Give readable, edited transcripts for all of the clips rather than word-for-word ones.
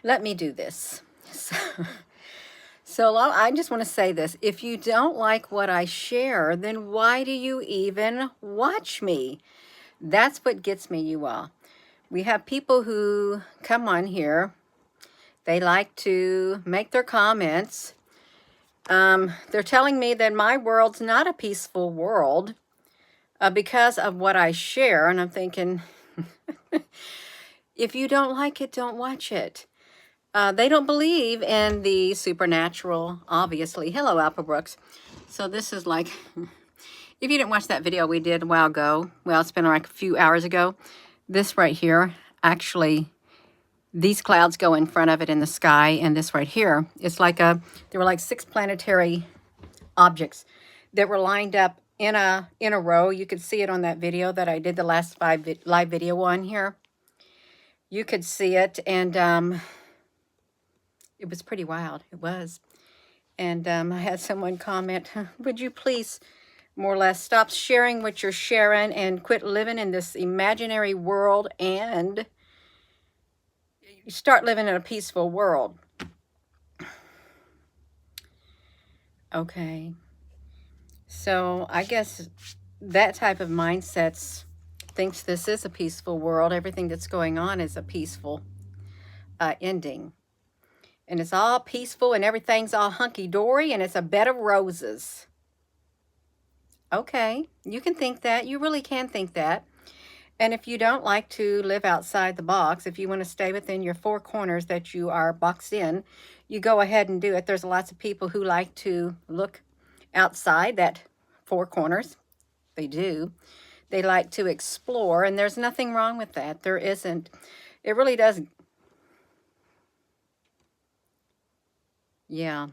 Let me do this. So I just want to say this. If you don't like what I share, then why do you even watch me? That's what gets me, you all. We have people who come on here. They like to make their comments. They're telling me that my world's not a peaceful world because of what I share. And I'm thinking, if you don't like it, don't watch it. They don't believe in the supernatural, obviously. Hello, Alpha Brooks. So this is like, if you didn't watch that video we did a while ago, well, it's been like a few hours ago. This right here, actually, these clouds go in front of it in the sky, and this right here, it's like there were like 6 planetary objects that were lined up in a row. You could see it on that video that I did the last live video on here. You could see it, and it was pretty wild. It was. And I had someone comment, would you please more or less stop sharing what you're sharing and quit living in this imaginary world and start living in a peaceful world. Okay. So I guess that type of mindset thinks this is a peaceful world. Everything that's going on is a peaceful ending. And it's all peaceful and everything's all hunky-dory and it's a bed of roses. Okay, you can think that. You really can think that. And if you don't like to live outside the box, if you want to stay within your 4 corners that you are boxed in, you go ahead and do it. There's lots of people who like to look outside that 4 corners. They do. They like to explore, and there's nothing wrong with that. There isn't. It really doesn't. Yeah,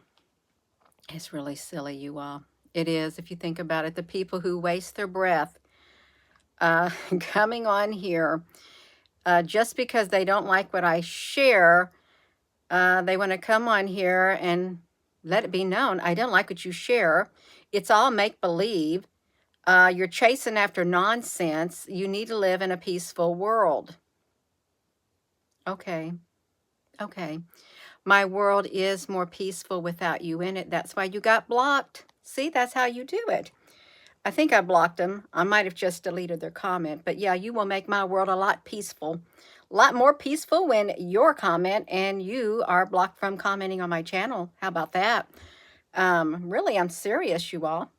it's really silly, you all. It is, if you think about it. The people who waste their breath coming on here just because they don't like what I share, they want to come on here and let it be known, I don't like what you share. It's all make-believe. You're chasing after nonsense. You need to live in a peaceful world. Okay. Okay. My world is more peaceful without you in it. That's why you got blocked. See, that's how you do it. I think I blocked them. I might have just deleted their comment. But yeah, you will make my world a lot peaceful. A lot more peaceful when your comment and you are blocked from commenting on my channel. How about that? Really, I'm serious, you all.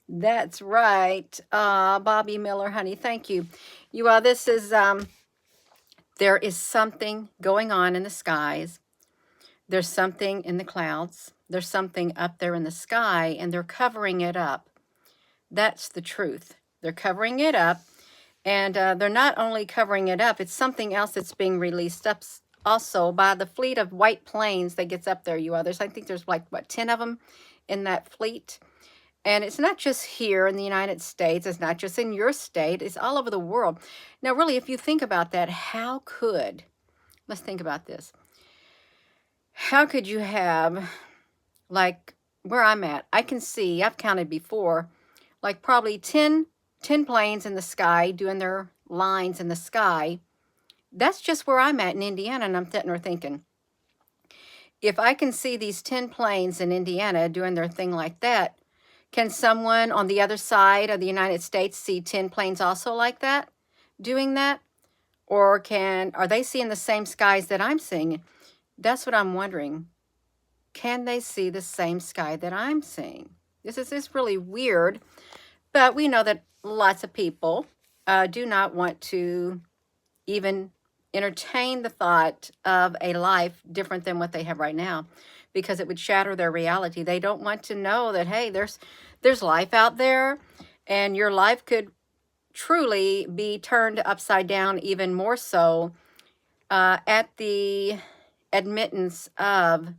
That's right. Bobby Miller, honey, thank you. You all, this is, there is something going on in the skies. There's something in the clouds. There's something up there in the sky, and they're covering it up. That's the truth. They're covering it up, and they're not only covering it up, it's something else that's being released up also by the fleet of white planes that gets up there, you others. I think there's like, what, 10 of them in that fleet? And it's not just here in the United States. It's not just in your state. It's all over the world. Now, really, if you think about that, how could, let's think about this. How could you have, like where I'm at, I can see, I've counted before, like probably 10 planes in the sky doing their lines in the sky. That's just where I'm at in Indiana, and I'm sitting there thinking, if I can see these 10 planes in Indiana doing their thing like that, can someone on the other side of the United States see 10 planes also like that, doing that? Or are they seeing the same skies that I'm seeing? That's what I'm wondering. Can they see the same sky that I'm seeing? This is really weird, but we know that lots of people do not want to even entertain the thought of a life different than what they have right now, because it would shatter their reality. They don't want to know that, hey, there's life out there, and your life could truly be turned upside down even more so at the admittance of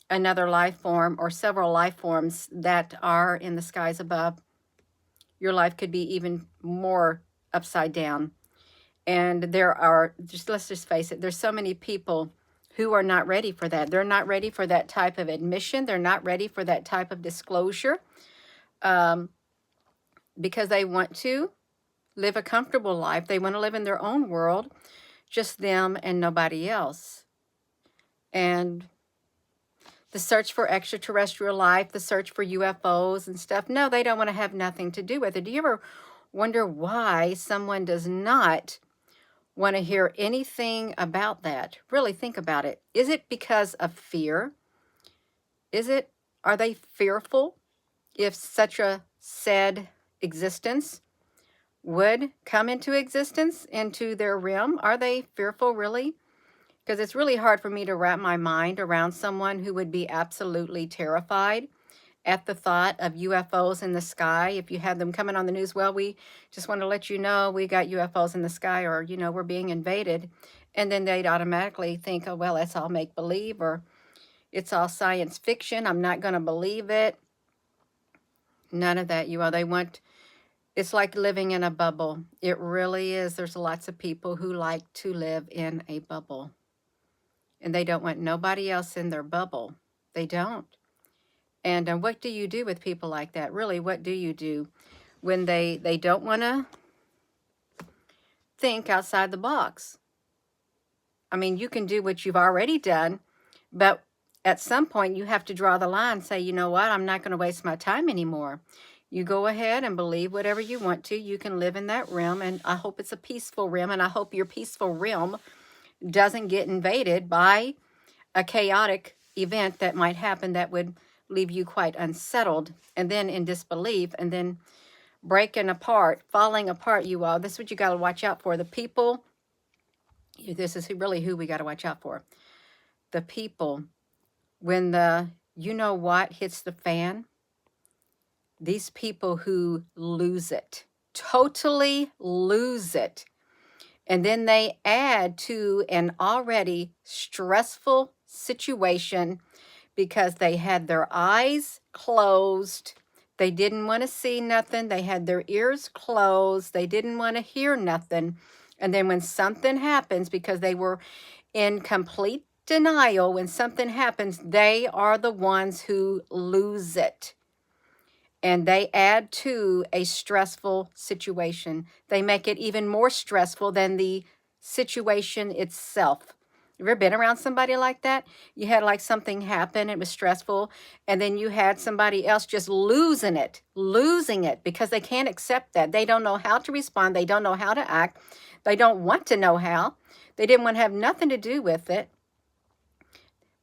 another life form or several life forms that are in the skies above. Your life could be even more upside down. And there are, let's just face it, there's so many people who are not ready for that. They're not ready for that type of admission. They're not ready for that type of disclosure because they want to live a comfortable life. They want to live in their own world, just them and nobody else. and the search for extraterrestrial life, the search for UFOs and stuff. No, they don't want to have nothing to do with it. Do you ever wonder why someone does not want to hear anything about that? Really think about it. Is it because of fear? Are they fearful if such a said existence would come into existence, into their realm? Are they fearful, really? Because it's really hard for me to wrap my mind around someone who would be absolutely terrified at the thought of UFOs in the sky. If you had them coming on the news, well, we just want to let you know we got UFOs in the sky, or, you know, we're being invaded. And then they'd automatically think, oh, well, that's all make-believe, or it's all science fiction. I'm not going to believe it. None of that, it's like living in a bubble. It really is. There's lots of people who like to live in a bubble. And they don't want nobody else in their bubble. They don't. And what do you do with people like that? Really, what do you do when they don't want to think outside the box? I mean, you can do what you've already done, but at some point you have to draw the line and say, you know what, I'm not going to waste my time anymore. You go ahead and believe whatever you want to. You can live in that realm, and I hope it's a peaceful realm, and I hope your peaceful realm doesn't get invaded by a chaotic event that might happen that would leave you quite unsettled, and then in disbelief, and then breaking apart, falling apart, you all. This is what you got to watch out for. The people, this is really who we got to watch out for. The people, when the you know what hits the fan, these people who lose it, totally lose it. And then they add to an already stressful situation because they had their eyes closed. They didn't want to see nothing. They had their ears closed. They didn't want to hear nothing. And then when something happens, because they were in complete denial, when something happens, they are the ones who lose it. And they add to a stressful situation. They make it even more stressful than the situation itself. You ever been around somebody like that? You had like something happen, it was stressful, and then you had somebody else just losing it because they can't accept that. They don't know how to respond. They don't know how to act. They don't want to know how. They didn't want to have nothing to do with it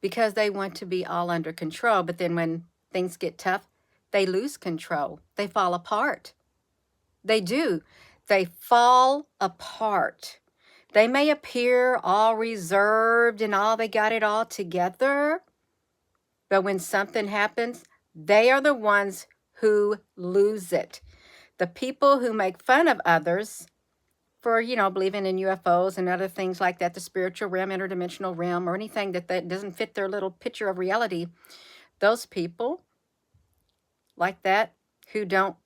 because they want to be all under control. But then when things get tough, they lose control. They fall apart. They do. They fall apart. They may appear all reserved and all they got it all together, but when something happens, they are the ones who lose it. The people who make fun of others for, you know, believing in UFOs and other things like that, the spiritual realm, interdimensional realm, or anything that doesn't fit their little picture of reality, those people like that who don't,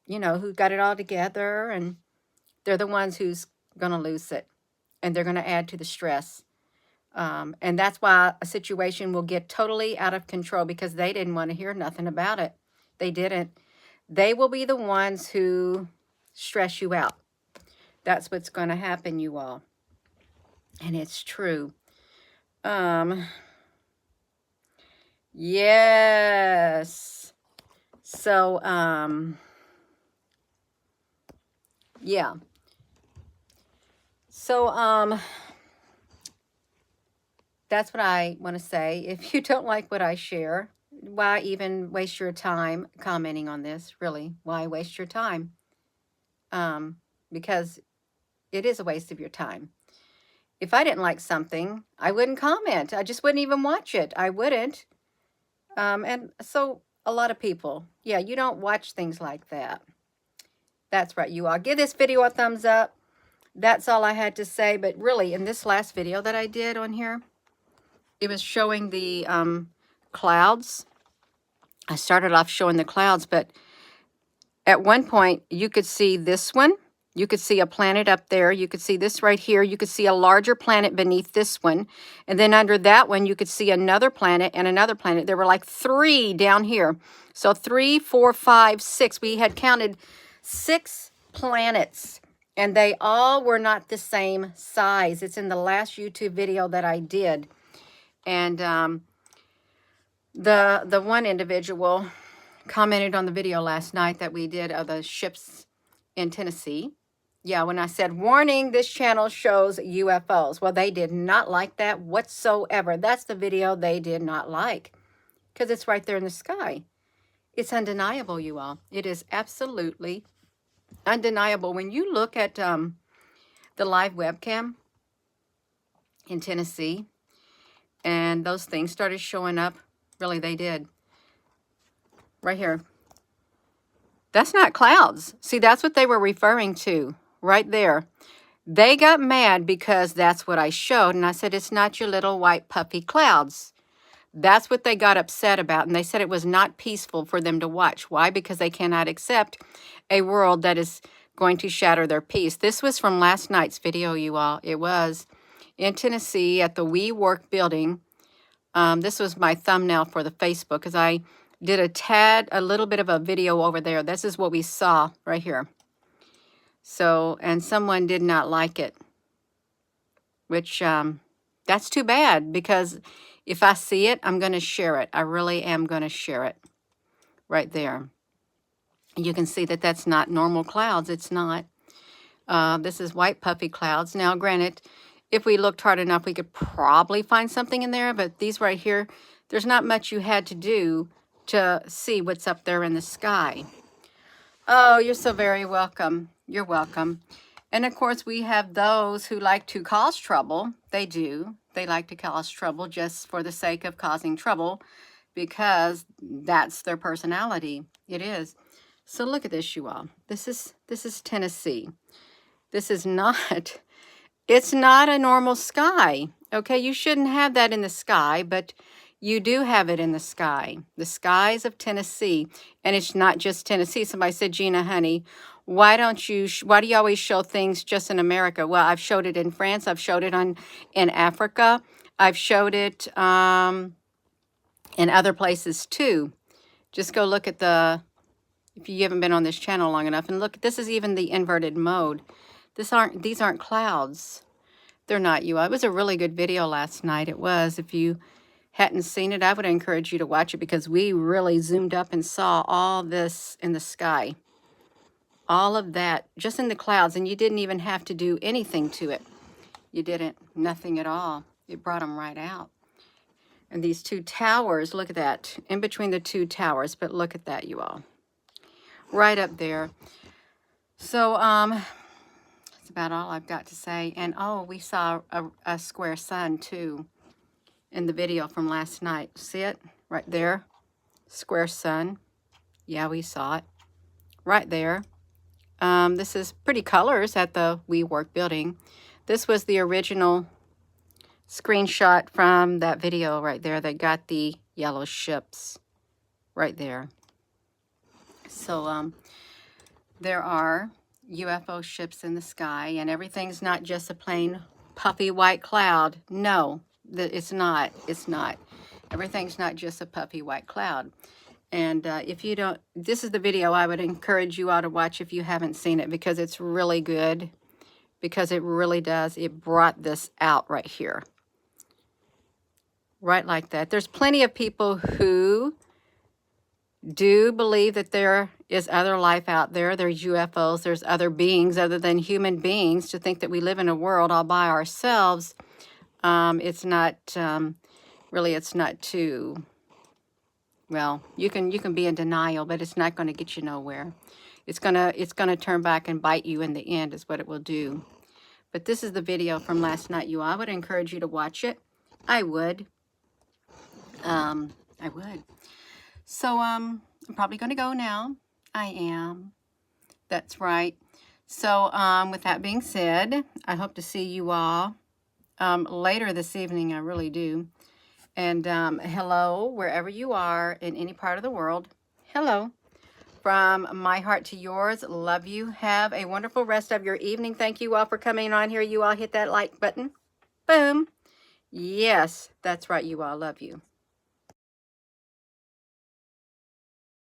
you know, who got it all together, and they're the ones who's going to lose it, and they're going to add to the stress. And that's why a situation will get totally out of control because they didn't want to hear nothing about it. They didn't. They will be the ones who stress you out. That's what's going to happen, you all. And it's true. Yes. So, yeah. So, that's what I want to say. If you don't like what I share, why even waste your time commenting on this? Really, why waste your time? Because it is a waste of your time. If I didn't like something, I wouldn't comment. I just wouldn't even watch it. I wouldn't. And so a lot of people, yeah, you don't watch things like that. That's right, you all. Give this video a thumbs up. That's all I had to say. But really, in this last video that I did on here, it was showing the clouds. I started off showing the clouds, but at one point, you could see this one. You could see a planet up there. You could see this right here. You could see a larger planet beneath this one. And then under that one, you could see another planet and another planet. There were like 3 down here. So 3, 4, 5, 6. We had counted 6 planets, and they all were not the same size. It's in the last YouTube video that I did. And the one individual commented on the video last night that we did of the ships in Tennessee. Yeah, when I said, warning, this channel shows UFOs. Well, they did not like that whatsoever. That's the video they did not like, because it's right there in the sky. It's undeniable, you all. It is absolutely undeniable. When you look at the live webcam in Tennessee, and those things started showing up, really, they did. Right here. That's not clouds. See, that's what they were referring to right there. They got mad because that's what I showed. And I said, it's not your little white puffy clouds. That's what they got upset about. And they said it was not peaceful for them to watch. Why? Because they cannot accept a world that is going to shatter their peace. This was from last night's video, you all. It was in Tennessee at the WeWork building. This was my thumbnail for the Facebook, because I did a little bit of a video over there. This is what we saw right here. So, and someone did not like it, which that's too bad, because if I see it, I'm going to share it. I really am going to share it right there. You can see that that's not normal clouds. It's not. This is white puffy clouds. Now, granted, if we looked hard enough, we could probably find something in there, but these right here, there's not much you had to do to see what's up there in the sky. Oh, you're so very welcome. You're welcome. And of course, we have those who like to cause trouble. They do. They like to cause trouble just for the sake of causing trouble, because that's their personality. It is. So look at this, you all. This is Tennessee. This is not, it's not a normal sky. Okay, you shouldn't have that in the sky, but you do have it in the sky. The skies of Tennessee. And it's not just Tennessee. Somebody said, Gina, honey, why do you always show things just in America? Well, I've showed it in France. I've showed it in Africa. I've showed it in other places too. Just go look at if you haven't been on this channel long enough, and look, this is even the inverted mode. These aren't clouds. They're not, you all. It was a really good video last night. It was. If you hadn't seen it, I would encourage you to watch it, because we really zoomed up and saw all this in the sky. All of that just in the clouds, and you didn't even have to do anything to it. You didn't. Nothing at all. It brought them right out. And these two towers, look at that. In between the two towers, but look at that, you all. Right up there. So, that's about all I've got to say. And, oh, we saw a square sun, too, in the video from last night. See it? Right there. Square sun. Yeah, we saw it. Right there. This is pretty colors at the WeWork building. This was the original screenshot from that video right there. They got the yellow ships right there. So there are UFO ships in the sky, and everything's not just a plain puffy white cloud. No, it's not. It's not. Everything's not just a puffy white cloud. And if you don't, this is the video I would encourage you all to watch if you haven't seen it, because it's really good, because it really does. It brought this out right here. Right like that. There's plenty of people who do believe that there is other life out there. There's UFOs. There's other beings other than human beings. To think that we live in a world all by ourselves, it's not, really, it's not too... Well, you can be in denial, but it's not going to get you nowhere. It's gonna turn back and bite you in the end, is what it will do. But this is the video from last night, you all. I would encourage you to watch it. I would. I would. So I'm probably going to go now. I am. That's right. So with that being said, I hope to see you all later this evening. I really do. And hello, wherever you are in any part of the world. Hello. From my heart to yours, love you. Have a wonderful rest of your evening. Thank you all for coming on here. You all hit that like button. Boom. Yes, that's right. You all, love you.